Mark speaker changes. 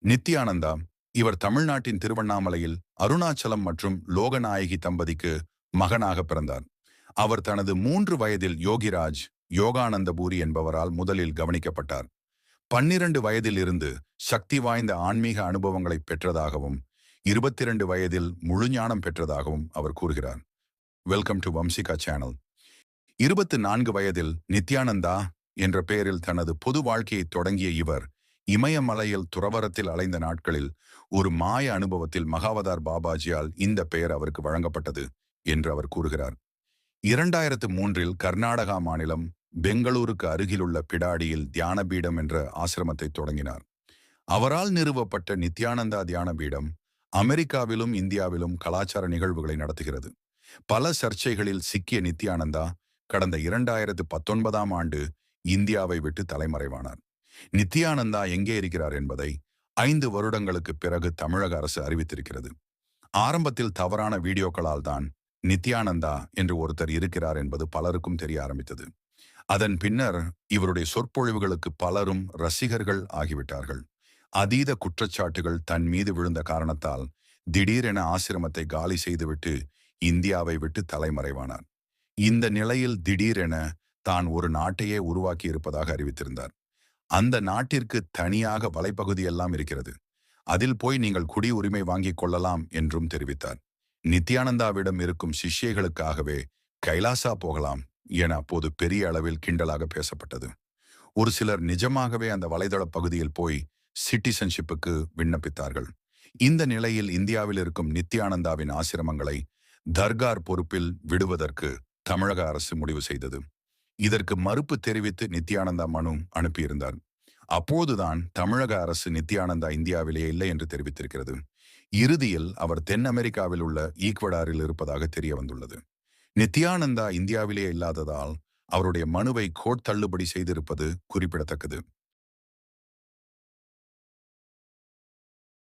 Speaker 1: நித்யானந்தா இவர் தமிழ்நாட்டின் திருவண்ணாமலையில் அருணாச்சலம் மற்றும் லோகநாயகி தம்பதிக்கு மகனாக பிறந்தார். அவர் தனது 3 வயதில் யோகிராஜ் யோகானந்தபூரி என்பவரால் முதலில் கவனிக்கப்பட்டார். 12 வயதில் இருந்து சக்தி வாய்ந்த ஆன்மீக அனுபவங்களை பெற்றதாகவும் 22 வயதில் முழுஞானம் பெற்றதாகவும் அவர் கூறுகிறார். Welcome to Vamsika channel. 24 வயதில் நித்யானந்தா என்ற பெயரில் தனது பொது வாழ்க்கையை தொடங்கிய இவர் இமயமலையில் துறவரத்தில் அலைந்த நாட்களில் ஒரு மாய அனுபவத்தில் மகாவதார் பாபாஜியால் இந்த பெயர் அவருக்கு வழங்கப்பட்டது என்று அவர் கூறுகிறார். 2003இல் கர்நாடகா மாநிலம் பெங்களூருக்கு அருகிலுள்ள பிடாடியில் தியானபீடம் என்ற ஆசிரமத்தை தொடங்கினார். அவரால் நிறுவப்பட்ட நித்யானந்தா தியான பீடம் அமெரிக்காவிலும் இந்தியாவிலும் கலாச்சார நிகழ்வுகளை நடத்துகிறது. பல சர்ச்சைகளில் சிக்கிய நித்யானந்தா கடந்த 2019ஆம் ஆண்டு இந்தியாவை விட்டு தலைமறைவானார். நித்யானந்தா எங்கே இருக்கிறார் என்பதை 5 வருடங்களுக்கு பிறகு தமிழக அரசு அறிவித்திருக்கிறது. ஆரம்பத்தில் தவறான வீடியோக்களால் தான் நித்யானந்தா என்று ஒருத்தர் இருக்கிறார் என்பது பலருக்கும் தெரிய ஆரம்பித்தது. அதன் பின்னர் இவருடைய சொற்பொழிவுகளுக்கு பலரும் ரசிகர்கள் ஆகிவிட்டார்கள். அதீத குற்றச்சாட்டுகள் தன் மீது விழுந்த காரணத்தால் திடீரென ஆசிரமத்தை காலி செய்துவிட்டு இந்தியாவை விட்டு தலைமறைவானார். இந்த நிலையில் திடீரென தான் ஒரு நாட்டையே உருவாக்கி இருப்பதாக அறிவித்திருந்தார். அந்த நாட்டிற்கு தனியாக வலைப்பகுதியெல்லாம் இருக்கிறது, அதில் போய் நீங்கள் குடியுரிமை வாங்கிக் கொள்ளலாம் என்றும் தெரிவித்தார். நித்யானந்தாவிடம் இருக்கும் சிஷ்யைகளுக்காகவே கைலாசா போகலாம் என அப்போது பெரிய அளவில் கிண்டலாக பேசப்பட்டது. ஒரு சிலர் நிஜமாகவே அந்த வலைதள பகுதியில் போய் சிட்டிசன்ஷிப்புக்கு விண்ணப்பித்தார்கள். இந்த நிலையில் இந்தியாவில் இருக்கும் நித்யானந்தாவின் ஆசிரமங்களை தர்கார் பொறுப்பில் விடுவதற்கு தமிழக அரசு முடிவு செய்தது. இதற்கு மறுப்பு தெரிவித்து நித்யானந்தா மனு அனுப்பியிருந்தார். அப்போதுதான் தமிழக அரசு நித்யானந்தா இந்தியாவிலேயே இல்லை என்று தெரிவித்திருக்கிறது. இறுதியில் அவர் தென் அமெரிக்காவில் உள்ள ஈக்வடாரில் இருப்பதாக தெரிய வந்துள்ளது. நித்யானந்தா இந்தியாவிலேயே இல்லாததால் அவருடைய மனுவை கோர்ட் தள்ளுபடி செய்திருப்பது குறிப்பிடத்தக்கது.